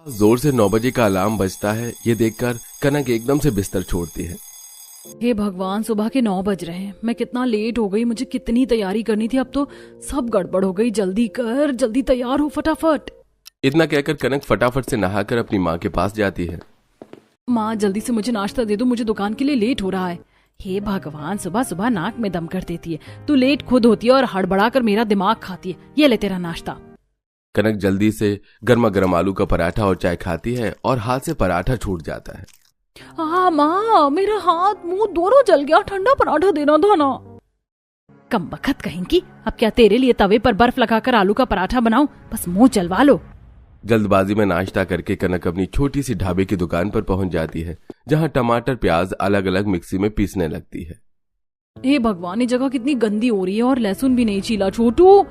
जोर से 9 बजे का अलार्म बजता है। ये देखकर कनक एकदम से बिस्तर छोड़ती है। हे भगवान, सुबह के 9 बज रहे हैं। मैं कितना लेट हो गई। मुझे कितनी तैयारी करनी थी, अब तो सब गड़बड़ हो गई। जल्दी कर, जल्दी तैयार हो फटाफट। इतना कहकर कनक फटाफट से नहाकर अपनी माँ के पास जाती है। माँ, जल्दी से मुझे नाश्ता दे दो, मुझे दुकान के लिए लेट हो रहा है। हे भगवान, सुबह सुबह नाक में दम कर देती है। तू लेट खुद होती है और हड़बड़ा कर मेरा दिमाग खाती है। ये ले तेरा नाश्ता। कनक जल्दी से गर्मा गर्म आलू का पराठा और चाय खाती है और हाथ से पराठा छूट जाता है। हाँ माँ, मेरा हाथ मुंह दोनों जल गया। ठंडा पराठा देना था ना। कमबख्त कहेंगी, अब क्या तेरे लिए तवे पर बर्फ लगाकर आलू का पराठा बनाऊं? बस मुंह जलवा लो। जल्दबाजी में नाश्ता करके कनक अपनी छोटी सी ढाबे की दुकान पर पहुंच जाती है, जहां टमाटर प्याज अलग अलग मिक्सी में पीसने लगती है। हे भगवान, ये जगह कितनी गंदी हो रही है और लहसुन भी नहीं छीला। छोटू,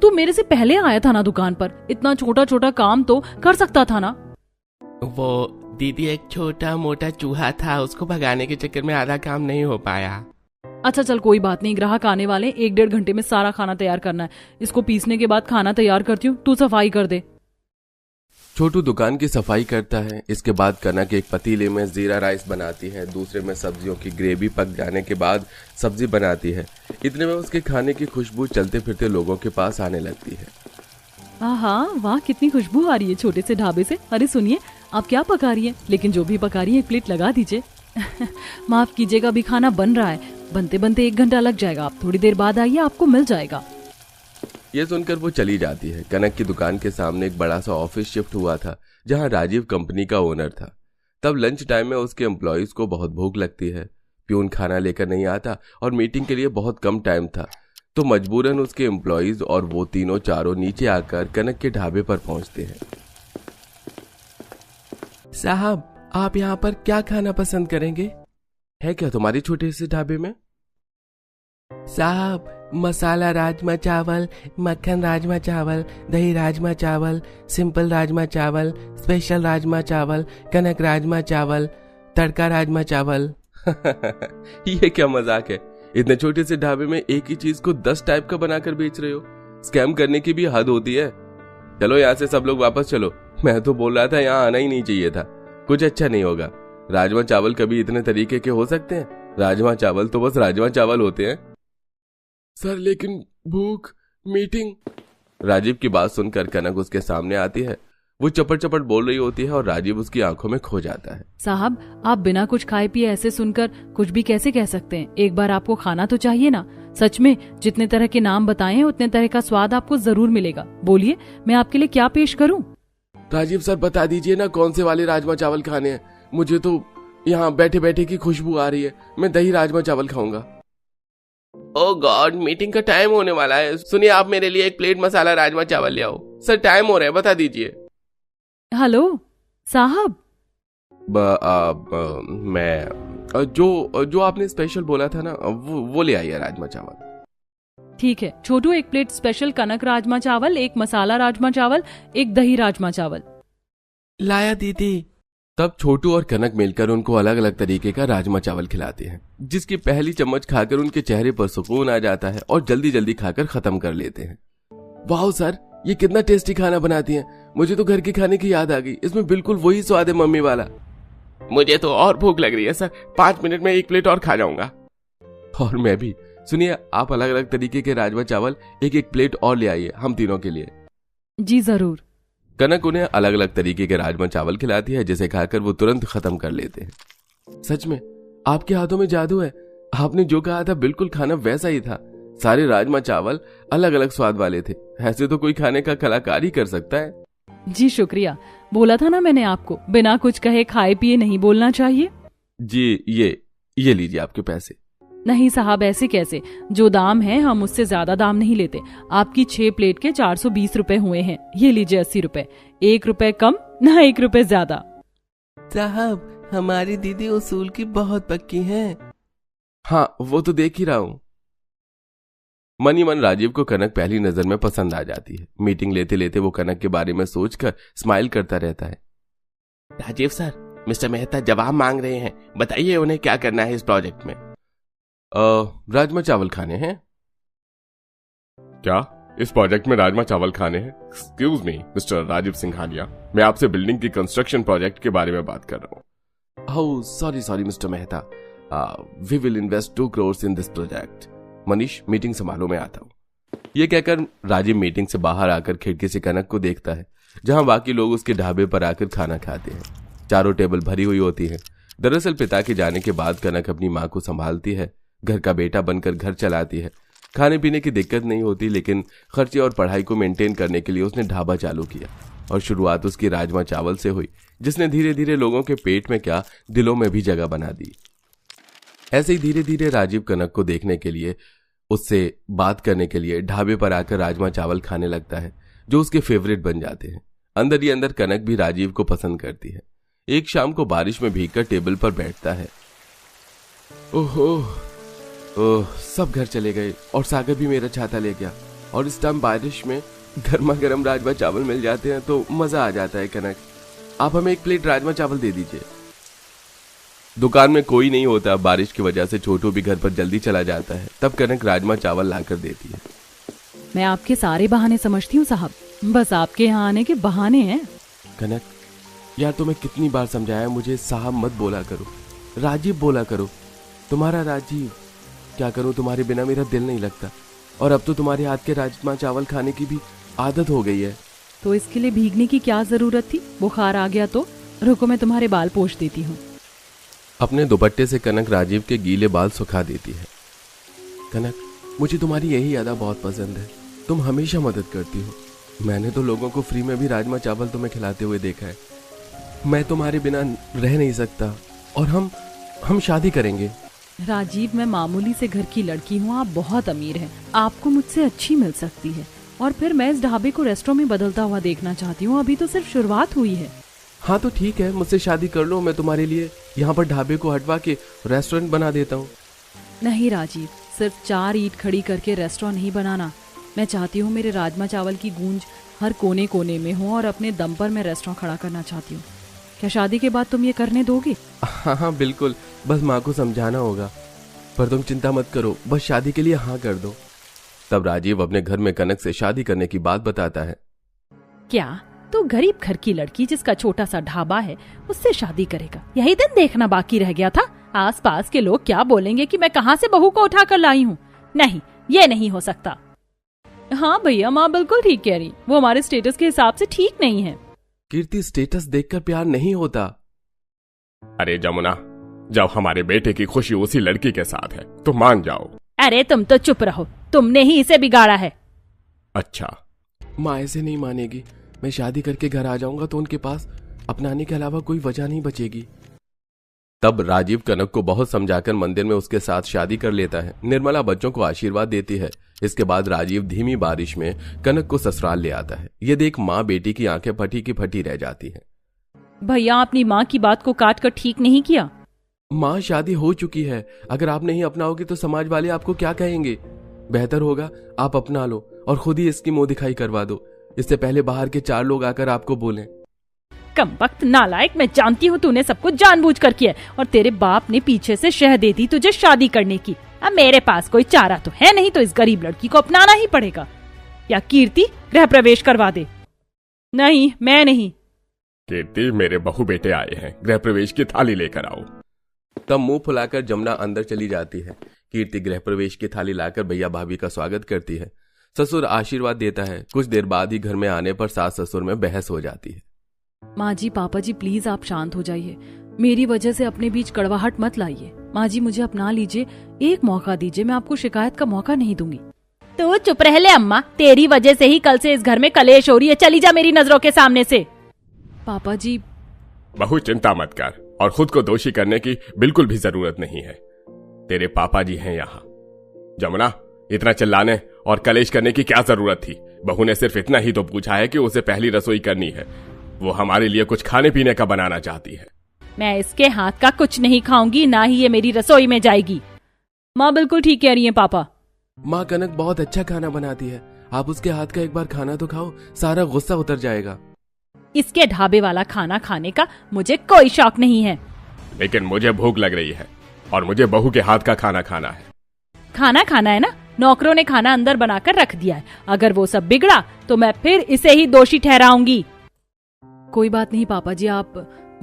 तू मेरे से पहले आया था ना दुकान पर। इतना छोटा छोटा काम तो कर सकता था ना। वो दीदी, एक छोटा मोटा चूहा था, उसको भगाने के चक्कर में आधा काम नहीं हो पाया। अच्छा चल, कोई बात नहीं। ग्राहक आने वाले, 1-1.5 घंटे में सारा खाना तैयार करना है। इसको पीसने के बाद खाना तैयार करती हूँ, तू सफाई कर दे। छोटू दुकान की सफाई करता है। इसके बाद कनक एक पतीले में जीरा राइस बनाती है, दूसरे में सब्जियों की ग्रेवी पक जाने के बाद सब्जी बनाती है। इतने में उसके खाने की खुशबू चलते फिरते लोगों के पास आने लगती है। हाँ, वाह कितनी खुशबू आ रही है छोटे से ढाबे से। अरे सुनिए, आप क्या पका रही हैं? लेकिन जो भी पका रही है, एक प्लेट लगा दीजिए। माफ कीजिएगा, अभी खाना बन रहा है। बनते बनते 1 घंटा लग जाएगा। आप थोड़ी देर बाद आइए, आपको मिल जाएगा। ये सुनकर वो चली जाती है। कनक की दुकान के सामने एक बड़ा सा ऑफिस शिफ्ट हुआ था, जहां राजीव कंपनी का ओनर था। तब लंच टाइम में उसके एम्प्लॉयज को बहुत भूख लगती है। प्यून खाना लेकर नहीं आता और मीटिंग के लिए बहुत कम टाइम था, तो मजबूरन उसके एम्प्लॉयज और वो तीनों चारों नीचे आकर कनक के ढाबे पर पहुंचते हैं। साहब, आप यहाँ पर क्या खाना पसंद करेंगे? है क्या तुम्हारे छोटे से ढाबे में? साहब, मसाला राजमा चावल, मक्खन राजमा चावल, दही राजमा चावल, सिंपल राजमा चावल, स्पेशल राजमा चावल, कनक राजमा चावल, तड़का राजमा चावल। ये क्या मजाक है? इतने छोटे से ढाबे में एक ही चीज को 10 टाइप का बनाकर बेच रहे हो। स्कैम करने की भी हद होती है। चलो यहाँ से सब लोग वापस चलो। मैं तो बोल रहा था यहाँ आना ही नहीं चाहिए था। कुछ अच्छा नहीं होगा। राजमा चावल कभी इतने तरीके के हो सकते हैं? राजमा चावल तो बस राजमा चावल होते हैं। सर, लेकिन भूख, मीटिंग। राजीव की बात सुनकर कनक उसके सामने आती है। वो चपट चपट बोल रही होती है और राजीव उसकी आंखों में खो जाता है। साहब, आप बिना कुछ खाए पिए ऐसे सुनकर कुछ भी कैसे कह सकते हैं? एक बार आपको खाना तो चाहिए ना। सच में जितने तरह के नाम बताए हैं, उतने तरह का स्वाद आपको जरूर मिलेगा। बोलिए, मैं आपके लिए क्या पेश करूं? राजीव सर, बता दीजिए ना कौन से वाले राजमा चावल खाने हैं। मुझे तो यहाँ बैठे बैठे की खुशबू आ रही है। मैं दही राजमा चावल खाऊंगा। ओ गॉड, मीटिंग का टाइम होने वाला है। सुनिए, आप मेरे लिए एक प्लेट मसाला राजमा चावल ले आओ। सर, टाइम हो रहा है, बता दीजिए। हेलो साहब। मैं जो आपने स्पेशल बोला था ना, वो ले आइए राजमा चावल। ठीक है छोटू, एक प्लेट स्पेशल कनक राजमा चावल, एक मसाला राजमा चावल, एक दही राजमा चावल। लाया दीदी। तब छोटू और कनक मिलकर उनको अलग अलग तरीके का राजमा चावल खिलाते हैं, जिसकी पहली चम्मच खाकर उनके चेहरे पर सुकून आ जाता है और जल्दी जल्दी खाकर खत्म कर लेते हैं। वाह सर, ये कितना टेस्टी खाना बनाती हैं। मुझे तो घर के खाने की याद आ गई। इसमें बिल्कुल वही स्वाद है मम्मी वाला। मुझे तो और भूख लग रही है सर। 5 मिनट में 1 प्लेट और खा जाऊंगा। और मैं भी। सुनिए, आप अलग अलग तरीके के राजमा चावल 1-1 प्लेट और ले आइए हम तीनों के लिए। जी जरूर। कनक उन्हें अलग अलग तरीके के राजमा चावल खिलाती है, जिसे खाकर वो तुरंत खत्म कर लेते हैं। सच में आपके हाथों में जादू है। आपने जो कहा था बिल्कुल खाना वैसा ही था। सारे राजमा चावल अलग अलग स्वाद वाले थे। ऐसे तो कोई खाने का कलाकार ही कर सकता है। जी शुक्रिया। बोला था ना मैंने आपको, बिना कुछ कहे खाए पिए नहीं बोलना चाहिए। जी, ये लीजिए आपके पैसे। नहीं साहब, ऐसे कैसे? जो दाम है हम उससे ज्यादा दाम नहीं लेते। आपकी 6 प्लेट के 420 रुपए हुए हैं। ये लीजिए 80 रुपए। 1 रुपए कम ना 1 रुपए ज्यादा। साहब, हमारी दीदी उसूल की बहुत पक्की है। हाँ, वो तो देख ही रहा हूं। मन ही मन राजीव को कनक पहली नजर में पसंद आ जाती है। मीटिंग लेते लेते वो कनक के बारे में सोचकर स्माइल करता रहता है। राजीव सर, मिस्टर मेहता जवाब मांग रहे हैं। बताइए उन्हें क्या करना है इस प्रोजेक्ट में। राजमा चावल खाने हैं। क्या इस प्रोजेक्ट में राजमा चावल खाने हैं। Excuse me mister Rajeev Singhania, मैं आपसे बिल्डिंग की कंस्ट्रक्शन प्रोजेक्ट के बारे में बात कर रहा हूँ। Oh sorry mister Mehta, we will invest 2 crores in this project. Manish, meeting संभालो, मैं आता हूँ। ये कहकर राजीव मीटिंग से बाहर आकर खिड़की से कनक को देखता है, जहां बाकी लोग उसके ढाबे पर आकर खाना खाते हैं। चारों टेबल भरी हुई होती है। दरअसल पिता के जाने के बाद कनक अपनी माँ को संभालती है, घर का बेटा बनकर घर चलाती है। खाने पीने की दिक्कत नहीं होती, लेकिन खर्चे और पढ़ाई को मेंटेन करने के लिए उसने ढाबा चालू किया और शुरुआत उसकी राजमा चावल से हुई, जिसने धीरे धीरे लोगों के पेट में क्या दिलों में भी जगह बना दी। ऐसे ही धीरे धीरे राजीव कनक को देखने के लिए, उससे बात करने के लिए ढाबे पर आकर राजमा चावल खाने लगता है, जो उसके फेवरेट बन जाते हैं। अंदर ही अंदर कनक भी राजीव को पसंद करती है। एक शाम को बारिश में भीगकर टेबल पर बैठता है। ओह, सब घर चले गए और सागर भी मेरा छाता ले गया, और इस टाइम बारिश में गर्मा गर्म राजमा चावल मिल जाते हैं तो मजा आ जाता है। कनक, आप हमें 1 प्लेट राजमा चावल दे दीजिए। दुकान में कोई नहीं होता, बारिश की वजह से छोटू भी घर पर जल्दी चला जाता है। तब कनक राजमा चावल लाकर देती है। मैं आपके सारे बहाने समझती हूँ साहब, बस आपके यहाँ आने के बहाने हैं। कनक, यार तुम्हें कितनी बार समझाया, मुझे साहब मत बोला करो, राजीव बोला करो। तुम्हारा राजीव। क्या करूं, तुम्हारे बिना मेरा दिल नहीं लगता, और अब तो तुम्हारे हाथ के राजमा चावल खाने की भी आदत हो गई है। तो इसके लिए भीगने की क्या जरूरत थी? बुखार आ गया तो रुको, मैं तुम्हारे बाल पोंछ देती हूँ। अपने दुपट्टे से कनक राजीव के गीले बाल सुखा देती है। कनक, मुझे तुम्हारी यही यादा बहुत पसंद है, तुम हमेशा मदद करती हो। मैंने तो लोगों को फ्री में भी राजमा चावल तुम्हें खिलाते हुए देखा है। मैं तुम्हारे बिना रह नहीं सकता, और हम शादी करेंगे। राजीव, मैं मामूली से घर की लड़की हूँ, आप बहुत अमीर हैं, आपको मुझसे अच्छी मिल सकती है, और फिर मैं इस ढाबे को रेस्टोरेंट में बदलता हुआ देखना चाहती हूँ। अभी तो सिर्फ शुरुआत हुई है। हाँ तो ठीक है, मुझसे शादी कर लो, मैं तुम्हारे लिए यहाँ पर ढाबे को हटवा के रेस्टोरेंट बना देता हूँ। नहीं राजीव, सिर्फ 4 ईंट खड़ी करके रेस्टोरेंट नहीं बनाना। मैं चाहती हूँ मेरे राजमा चावल की गूंज हर कोने कोने में हो, और अपने दम पर मैं रेस्टोरेंट खड़ा करना चाहती हूँ। क्या शादी के बाद तुम ये करने दोगे? हाँ बिल्कुल, बस माँ को समझाना होगा, पर तुम चिंता मत करो, बस शादी के लिए हाँ कर दो। तब राजीव अपने घर में कनक से शादी करने की बात बताता है। क्या तू गरीब घर की लड़की जिसका छोटा सा ढाबा है उससे शादी करेगा? यही दिन देखना बाकी रह गया था। आसपास के लोग क्या बोलेंगे कि मैं कहाँ से बहू को उठा कर लाई हूँ। नहीं, ये नहीं हो सकता। हाँ भैया, माँ बिल्कुल ठीक कह रही, वो हमारे स्टेटस के हिसाब से ठीक नहीं है। कीर्ति, स्टेटस देखकर प्यार नहीं होता। अरे जमुना, जब हमारे बेटे की खुशी उसी लड़की के साथ है तो मान जाओ। अरे तुम तो चुप रहो, तुमने ही इसे बिगाड़ा है। अच्छा, माँ ऐसे नहीं मानेगी। मैं शादी करके घर आ जाऊंगा तो उनके पास अपनाने के अलावा कोई वजह नहीं बचेगी। तब राजीव कनक को बहुत समझाकर मंदिर में उसके साथ शादी कर लेता है। निर्मला बच्चों को आशीर्वाद देती है। इसके बाद राजीव धीमी बारिश में कनक को ससुराल ले आता है। ये देख माँ बेटी की आंखें फटी की फटी रह जाती हैं। भैया, अपनी माँ की बात को काट कर ठीक नहीं किया। माँ, शादी हो चुकी है, अगर आप नहीं अपनाओगे तो समाज वाले आपको क्या कहेंगे। बेहतर होगा आप अपना लो और खुद ही इसकी मुंह दिखाई करवा दो, इससे पहले बाहर के 4 लोग आकर आपको बोलें। कमबख्त नालायक, मैं जानती हूँ तूने सब कुछ जानबूझकर किया, और तेरे बाप ने पीछे से शह दे दी तुझे शादी करने की। अब मेरे पास कोई चारा तो है नहीं, तो इस गरीब लड़की को अपनाना ही पड़ेगा। या कीर्ति, गृह प्रवेश करवा दे। नहीं, मैं नहीं। कीर्ति, मेरे बहू बेटे आए हैं, गृह प्रवेश की थाली लेकर आओ। तब मुंह फुलाकर जमुना अंदर चली जाती है। कीर्ति गृह प्रवेश की थाली लाकर भैया भाभी का स्वागत करती है। ससुर आशीर्वाद देता है। कुछ देर बाद ही घर में आने पर सास ससुर में बहस हो जाती है। माँ जी, पापा जी, प्लीज आप शांत हो जाइए। मेरी वजह से अपने बीच कड़वाहट मत लाइए। माँ जी, मुझे अपना लीजिए, एक मौका दीजिए, मैं आपको शिकायत का मौका नहीं दूंगी। तो चुप रह ले अम्मा, तेरी वजह से ही कल से इस घर में कलेश हो रही है। चली जा मेरी नजरों के सामने से। पापा जी। बहू, चिंता मत कर, और खुद को दोषी करने की बिल्कुल भी जरूरत नहीं है। तेरे पापा जी हैं यहाँ। जमुना, इतना चिल्लाने और कलेश करने की क्या जरूरत थी? बहू ने सिर्फ इतना ही तो पूछा है कि उसे पहली रसोई करनी है। वो हमारे लिए कुछ खाने पीने का बनाना चाहती है। मैं इसके हाथ का कुछ नहीं खाऊंगी, ना ही ये मेरी रसोई में जाएगी। माँ बिल्कुल ठीक कह रही है पापा। माँ, कनक बहुत अच्छा खाना बनाती है, आप उसके हाथ का एक बार खाना तो खाओ, सारा गुस्सा उतर जाएगा। इसके ढाबे वाला खाना खाने का मुझे कोई शौक नहीं है। लेकिन मुझे भूख लग रही है और मुझे बहू के हाथ का खाना खाना है। खाना खाना है ना, नौकरों ने खाना अंदर बनाकर रख दिया है। अगर वो सब बिगड़ा तो मैं फिर इसे ही दोषी ठहराऊंगी। कोई बात नहीं पापा जी, आप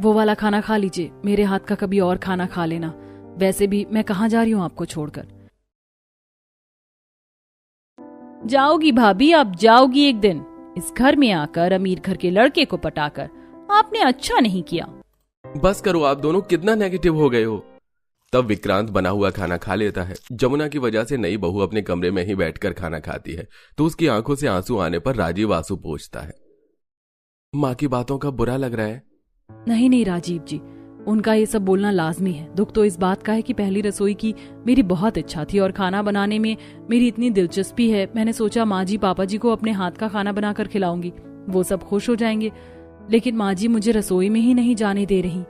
वो वाला खाना खा लीजिए, मेरे हाथ का कभी और खाना खा लेना। वैसे भी मैं कहाँ जा रही हूँ आपको छोड़कर। जाओगी भाभी, आप जाओगी एक दिन। इस घर में आकर अमीर घर के लड़के को पटाकर आपने अच्छा नहीं किया। बस करो, आप दोनों कितना नेगेटिव हो गए हो। तब विक्रांत बना हुआ खाना खा लेता है। जमुना की वजह से नई बहू अपने कमरे में ही बैठकर खाना खाती है तो उसकी आंखों से आंसू आने पर राजीव आंसू पोंछता है। माँ की बातों का बुरा लग रहा है? नहीं नहीं राजीव जी, उनका ये सब बोलना लाजमी है। दुख तो इस बात का है कि पहली रसोई की मेरी बहुत इच्छा थी और खाना बनाने में मेरी इतनी दिलचस्पी है। मैंने सोचा माँ जी पापा जी को अपने हाथ का खाना बनाकर खिलाऊंगी, वो सब खुश हो जाएंगे। लेकिन माँ जी मुझे रसोई में ही नहीं जाने दे रही।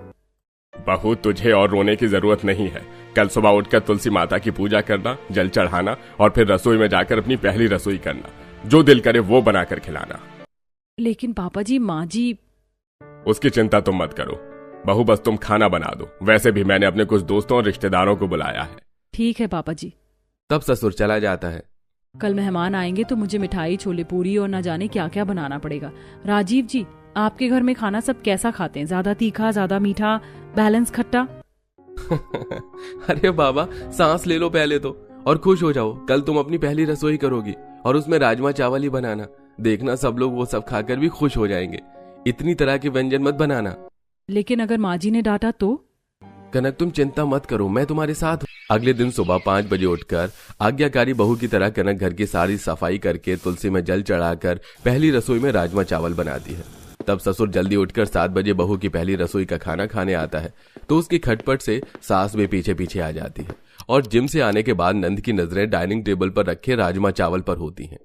बहू, तुझे और रोने की जरूरत नहीं है। कल सुबह उठकर तुलसी माता की पूजा करना, जल चढ़ाना और फिर रसोई में जाकर अपनी पहली रसोई करना। जो दिल करे वो बनाकर खिलाना। लेकिन पापा जी, माँ जी। उसकी चिंता तुम मत करो बहू, बस तुम खाना बना दो। वैसे भी मैंने अपने कुछ दोस्तों और रिश्तेदारों को बुलाया है। ठीक है पापा जी। तब ससुर चला जाता है। कल मेहमान आएंगे तो मुझे मिठाई, छोले पूरी और न जाने क्या क्या बनाना पड़ेगा। राजीव जी, आपके घर में खाना सब कैसा खाते हैं? ज्यादा तीखा, ज्यादा मीठा, बैलेंस खट्टा? अरे बाबा, सांस ले लो पहले तो और खुश हो जाओ। कल तुम अपनी पहली रसोई करोगी और उसमें राजमा चावल ही बनाना। देखना सब लोग वो सब खाकर भी खुश हो जाएंगे। इतनी तरह के व्यंजन मत बनाना। लेकिन अगर माँ जी ने डांटा तो? कनक, तुम चिंता मत करो, मैं तुम्हारे साथ हूं। अगले दिन सुबह 5 बजे उठकर आज्ञाकारी बहू की तरह कनक घर की सारी सफाई करके तुलसी में जल चढ़ाकर पहली रसोई में राजमा चावल बनाती है। तब ससुर जल्दी उठकर 7 बजे बहू की पहली रसोई का खाना खाने आता है तो उसकी खटपट से सास भी पीछे पीछे आ जाती है और जिम से आने के बाद नंद की नजरें डाइनिंग टेबल पर रखे राजमा चावल पर होती हैं।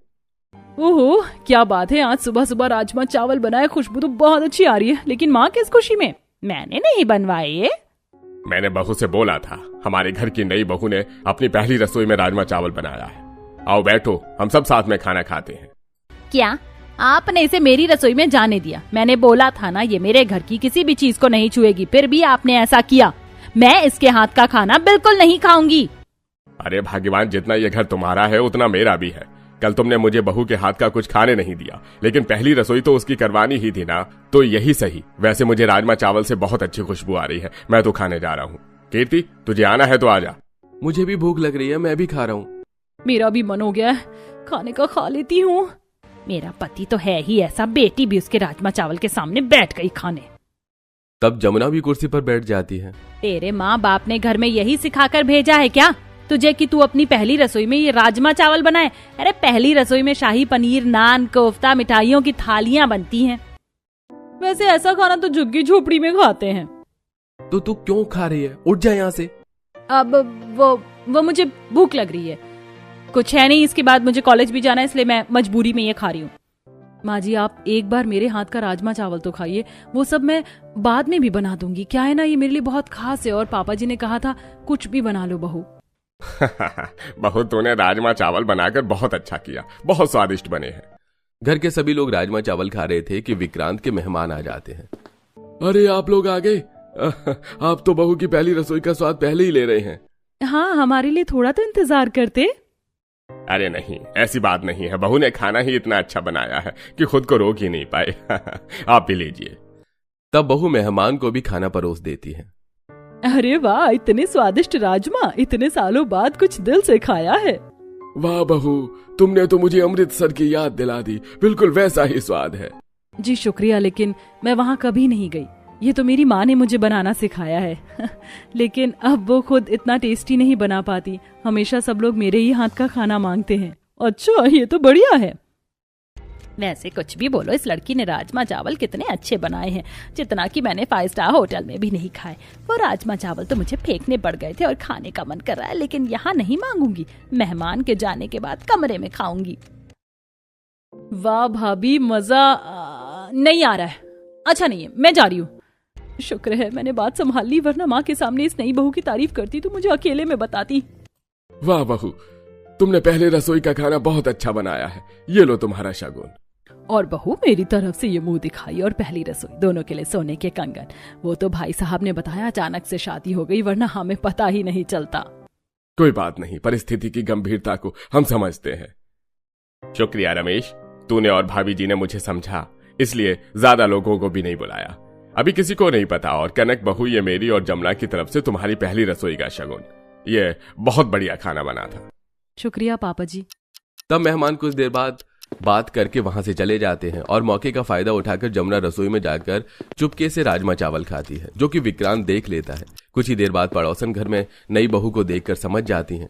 ओहो, क्या बात है, आज सुबह सुबह राजमा चावल बनाए। खुशबू तो बहुत अच्छी आ रही है। लेकिन माँ किस खुशी में? मैंने नहीं बनवाए ये। मैंने बहू से बोला था, हमारे घर की नई बहू ने अपनी पहली रसोई में राजमा चावल बनाया है। आओ बैठो, हम सब साथ में खाना खाते हैं। क्या आपने इसे मेरी रसोई में जाने दिया? मैंने बोला था ना, ये मेरे घर की किसी भी चीज को नहीं छुएगी, फिर भी आपने ऐसा किया। मैं इसके हाथ का खाना बिल्कुल नहीं खाऊंगी। अरे भाग्यवान, जितना ये घर तुम्हारा है उतना मेरा भी है। कल तुमने मुझे बहू के हाथ का कुछ खाने नहीं दिया, लेकिन पहली रसोई तो उसकी करवानी ही थी ना, तो यही सही। वैसे मुझे राजमा चावल से बहुत अच्छी खुशबू आ रही है, मैं तो खाने जा रहा हूँ। कीर्ति, तुझे आना है तो आजा। मुझे भी भूख लग रही है, मैं भी खा रहा हूँ। मेरा भी मन हो गया है, खाने का खा लेती हूँ। मेरा पति तो है ही ऐसा, बेटी भी उसके राजमा चावल के सामने बैठ गई खाने। तब जमुना भी कुर्सी पर बैठ जाती है। तेरे माँ बाप ने घर में यही सिखाकर भेजा है क्या तुझे कि तू अपनी पहली रसोई में ये राजमा चावल बनाए? अरे पहली रसोई में शाही पनीर, नान, कोफ्ता, मिठाइयों की थालियां बनती हैं। वैसे ऐसा खाना तो झुग्गी झोपड़ी में खाते हैं। तो तू क्यों खा रही है? उठ जा यहाँ से। अब वो मुझे भूख लग रही है, कुछ है नहीं। इसके बाद मुझे कॉलेज भी जाना है, इसलिए मैं मजबूरी में ये खा रही हूँ। माँ जी, आप एक बार मेरे हाथ का राजमा चावल तो खाइए, वो सब मैं बाद में भी बना दूंगी। क्या है ना, ये मेरे लिए बहुत खास है और पापा जी ने कहा था कुछ भी बना लो बहू। बहू, तूने राजमा चावल बनाकर बहुत अच्छा किया, बहुत स्वादिष्ट बने हैं। घर के सभी लोग राजमा चावल खा रहे थे कि विक्रांत के मेहमान आ जाते हैं। अरे आप लोग आ गए? आप तो बहू की पहली रसोई का स्वाद पहले ही ले रहे हैं। हाँ, हमारे लिए थोड़ा तो इंतजार करते। अरे नहीं, ऐसी बात नहीं है। बहू ने खाना ही इतना अच्छा बनाया है कि खुद को रोक ही नहीं पाए। आप भी लीजिए। तब बहू मेहमान को भी खाना परोस देती है। अरे वाह, इतने स्वादिष्ट राजमा, इतने सालों बाद कुछ दिल से खाया है। वाह बहू, तुमने तो मुझे अमृतसर की याद दिला दी, बिल्कुल वैसा ही स्वाद है। जी शुक्रिया, लेकिन मैं वहाँ कभी नहीं गई। ये तो मेरी माँ ने मुझे बनाना सिखाया है। लेकिन अब वो खुद इतना टेस्टी नहीं बना पाती, हमेशा सब लोग मेरे ही हाथ का खाना मांगते हैं। अच्छा, ये तो बढ़िया है। वैसे कुछ भी बोलो, इस लड़की ने राजमा चावल कितने अच्छे बनाए हैं, जितना कि मैंने 5 स्टार होटल में भी नहीं खाए। वो राजमा चावल तो मुझे फेंकने पड़ गए थे और खाने का मन कर रहा है, लेकिन यहाँ नहीं मांगूंगी। मेहमान के जाने के बाद कमरे में खाऊंगी। वाह भाभी, मजा नहीं आ रहा है। अच्छा नहीं है, मैं जा रही हूँ। शुक्र है मैंने बात संभाल ली, वरना माँ के सामने इस नई बहू की तारीफ करती तो मुझे अकेले में बताती। वाह बहू, तुमने पहले रसोई का खाना बहुत अच्छा बनाया है, ये लो तुम्हारा शगुन। और बहू मेरी तरफ से ये मुंह दिखाई और पहली रसोई, दोनों के लिए सोने के कंगन। वो तो भाई साहब ने बताया, अचानक से शादी हो गई, वरना हमें पता ही नहीं चलता। कोई बात नहीं, परिस्थिति की गंभीरता को हम समझते हैं। शुक्रिया रमेश, तूने और भाभी जी ने मुझे समझा, इसलिए ज्यादा लोगों को भी नहीं बुलाया। अभी किसी को नहीं पता। और कनक बहू, ये मेरी और जमुना की तरफ से तुम्हारी पहली रसोई का शगुन। ये बहुत बढ़िया खाना बना था। शुक्रिया पापा जी। तब मेहमान कुछ देर बाद बात करके वहां से चले जाते हैं और मौके का फायदा उठाकर जमुना रसोई में जाकर चुपके से राजमा चावल खाती है, जो कि विक्रांत देख लेता है। कुछ ही देर बाद पड़ोसन घर में नई बहू को देखकर समझ जाती हैं।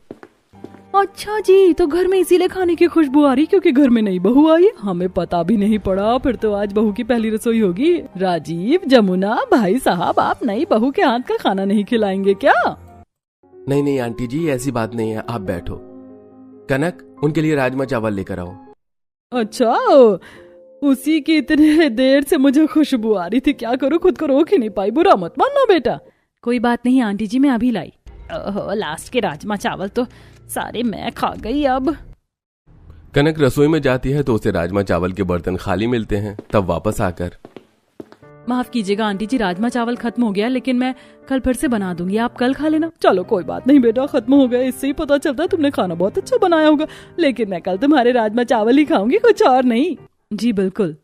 अच्छा जी, तो घर में इसीलिए खाने की खुशबू आ रही क्योंकि घर में नई बहू आई है। हमें पता भी नहीं पड़ा। फिर तो आज बहू की पहली रसोई होगी। राजीव, जमुना, भाई साहब, आप नई बहू के हाथ का खाना नहीं खिलाएंगे क्या? नहीं नहीं आंटी जी, ऐसी बात नहीं है, आप बैठो। कनक, उनके लिए राजमा चावल लेकर आओ। अच्छा, उसी की इतने देर से मुझे खुशबू आ रही थी। क्या करूं, खुद को रोक ही नहीं पाई। बुरा मत मानना बेटा। कोई बात नहीं आंटी जी, मैं अभी लाई। लास्ट के राजमा चावल तो सारे मैं खा गई। अब कनक रसोई में जाती है तो उसे राजमा चावल के बर्तन खाली मिलते हैं। तब वापस आकर, माफ कीजिएगा आंटी जी, राजमा चावल खत्म हो गया, लेकिन मैं कल फिर से बना दूंगी, आप कल खा लेना। चलो कोई बात नहीं बेटा, खत्म हो गया, इससे ही पता चलता है तुमने खाना बहुत अच्छा बनाया होगा। लेकिन मैं कल तुम्हारे राजमा चावल ही खाऊंगी, कुछ और नहीं। जी बिल्कुल।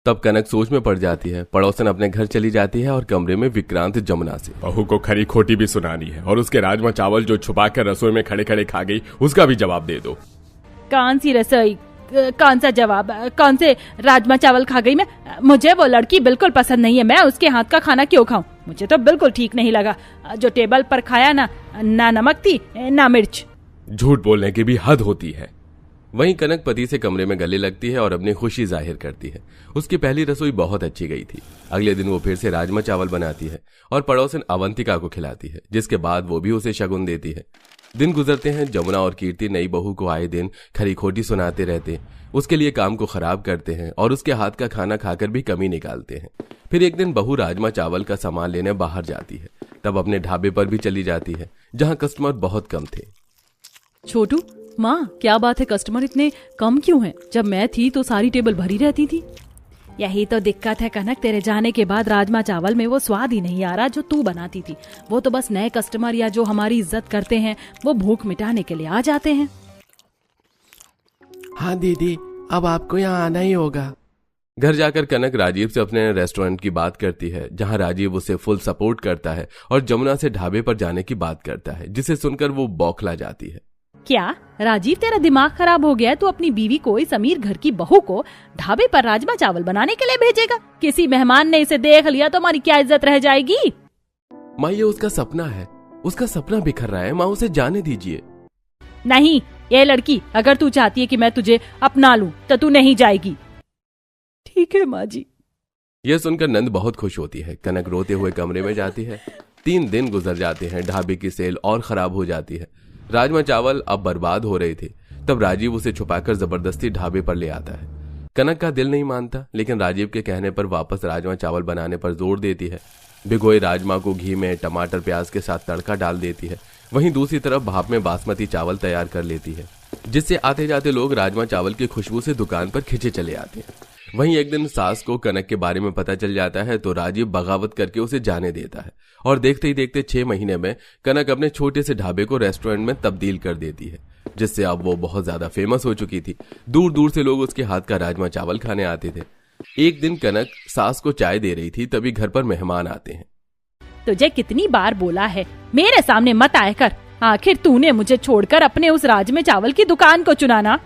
तब कनक सोच में पड़ जाती है। पड़ोसन अपने घर चली जाती है और कमरे में विक्रांत जमुना से, बहू को खरी खोटी भी सुनानी है और उसके राजमा चावल जो छुपा कर रसोई में खड़े खड़े खा गई, उसका भी जवाब दे दो। कौन सी रसोई, कौन सा जवाब, कौन से राजमा चावल खा गई मैं? मुझे वो लड़की बिल्कुल पसंद नहीं है। मैं उसके हाथ का खाना क्यों खाऊं? मुझे तो बिल्कुल ठीक नहीं लगा। जो टेबल पर खाया ना नमक थी ना मिर्च। झूठ बोलने की भी हद होती है। वहीं कनक पति से कमरे में गले लगती है और अपनी खुशी जाहिर करती है। उसकी पहली रसोई बहुत अच्छी गई थी। अगले दिन वो फिर से राजमा चावल बनाती है और पड़ोसन अवंतिका को खिलाती है, जिसके बाद वो भी उसे शगुन देती है। दिन गुजरते हैं। जमुना और कीर्ति नई बहू को आए दिन खरी खोटी सुनाते रहते, उसके लिए काम को खराब करते हैं और उसके हाथ का खाना खाकर भी कमी निकालते हैं। फिर एक दिन बहू राजमा चावल का सामान लेने बाहर जाती है। तब अपने ढाबे पर भी चली जाती है, जहां कस्टमर बहुत कम थे। छोटू, माँ, क्या बात है, कस्टमर इतने कम क्यों हैं? जब मैं थी तो सारी टेबल भरी रहती थी। यही तो दिक्कत है कनक, तेरे जाने के बाद राजमा चावल में वो स्वाद ही नहीं आ रहा जो तू बनाती थी। वो तो बस नए कस्टमर या जो हमारी इज्जत करते हैं वो भूख मिटाने के लिए आ जाते हैं। हाँ दीदी, अब आपको यहाँ आना ही होगा। घर जाकर कनक राजीव से अपने रेस्टोरेंट की बात करती है, जहां राजीव उसे फुल सपोर्ट करता है और जमुना से ढाबे पर जाने की बात करता है, जिसे सुनकर वो बौखला जाती है। क्या राजीव, तेरा दिमाग खराब हो गया? तू अपनी बीवी को, इस अमीर घर की बहू को ढाबे पर राजमा चावल बनाने के लिए भेजेगा? किसी मेहमान ने इसे देख लिया तो हमारी क्या इज्जत रह जाएगी? माँ, ये उसका सपना है, उसका सपना बिखर रहा है। माँ, उसे जाने दीजिए। नहीं, ये लड़की, अगर तू चाहती है कि मैं तुझे अपना लूं तो तू नहीं जाएगी। ठीक है माँ जी। यह सुनकर नंद बहुत खुश होती है। कनक रोते हुए कमरे में जाती है। 3 दिन गुजर जाते हैं। ढाबे की सेल और खराब हो जाती है। राजमा चावल अब बर्बाद हो रहे थे। तब राजीव उसे छुपाकर जबरदस्ती ढाबे पर ले आता है। कनक का दिल नहीं मानता, लेकिन राजीव के कहने पर वापस राजमा चावल बनाने पर जोर देती है। भिगोए राजमा को घी में टमाटर प्याज के साथ तड़का डाल देती है। वहीं दूसरी तरफ भाप में बासमती चावल तैयार कर लेती है, जिससे आते जाते लोग राजमा चावल की खुशबू से दुकान पर खिंचे चले आते हैं। वहीं एक दिन सास को कनक के बारे में पता चल जाता है तो राजीव बगावत करके उसे जाने देता है और देखते ही देखते 6 महीने में कनक अपने छोटे से ढाबे को रेस्टोरेंट में तब्दील कर देती है, जिससे अब वो बहुत ज्यादा फेमस हो चुकी थी। दूर दूर से लोग उसके हाथ का राजमा चावल खाने आते थे। एक दिन कनक सास को चाय दे रही थी, तभी घर पर मेहमान आते हैं। तुझे कितनी बार बोला है मेरे सामने मत आया कर। आखिर तूने मुझे छोड़कर अपने उस राजमा चावल की दुकान को चुनाना।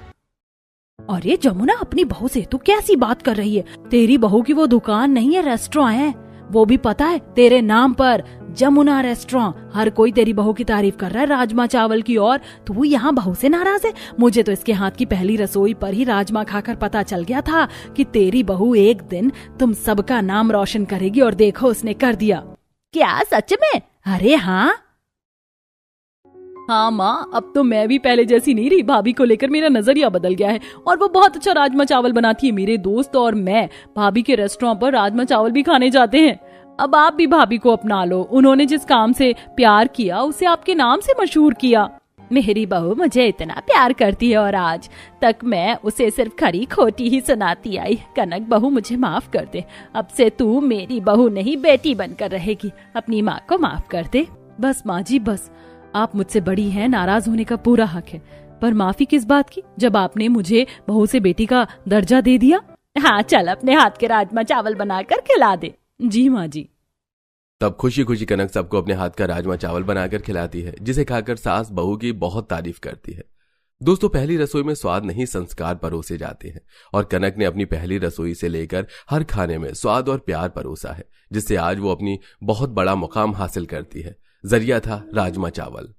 अरे जमुना, अपनी बहू से तू कैसी बात कर रही है? तेरी बहू की वो दुकान नहीं है, रेस्टोरेंट है। वो भी पता है तेरे नाम पर, जमुना रेस्टोरेंट। हर कोई तेरी बहू की तारीफ कर रहा है राजमा चावल की, और तू यहाँ बहू से नाराज है? मुझे तो इसके हाथ की पहली रसोई पर ही राजमा खाकर पता चल गया था कि तेरी बहू एक दिन तुम सबका नाम रोशन करेगी, और देखो उसने कर दिया। क्या सच में? अरे हाँ माँ, अब तो मैं भी पहले जैसी नहीं रही। भाभी को लेकर मेरा नजरिया बदल गया है और वो बहुत अच्छा राजमा चावल बनाती है। मेरे दोस्त और मैं भाभी के रेस्टोरेंट पर राजमा चावल भी खाने जाते हैं। अब आप भी भाभी को अपना लो। उन्होंने जिस काम से प्यार किया उसे आपके नाम से मशहूर किया। मेरी बहू मुझे इतना प्यार करती है और आज तक मैं उसे सिर्फ खरी खोटी ही सुनाती आई। कनक बहू, मुझे माफ कर दे। अब से तू मेरी बहू नहीं बेटी बनकर रहेगी। अपनी माँ को माफ कर दे। बस माँ जी, बस। आप मुझसे बड़ी हैं, नाराज होने का पूरा हक है, पर माफी किस बात की, जब आपने मुझे बहू से बेटी का दर्जा दे दिया। हाँ चल, अपने हाथ के राजमा चावल बनाकर खिला दे। जी माँ जी। तब खुशी खुशी कनक सबको अपने हाथ का राजमा चावल बनाकर खिलाती है, जिसे खाकर सास बहू की बहुत तारीफ करती है। दोस्तों, पहली रसोई में स्वाद नहीं संस्कार परोसे जाते हैं, और कनक ने अपनी पहली रसोई से लेकर हर खाने में स्वाद और प्यार परोसा है, जिससे आज वो अपनी बहुत बड़ा मुकाम हासिल करती है। जरिया था राजमा चावल।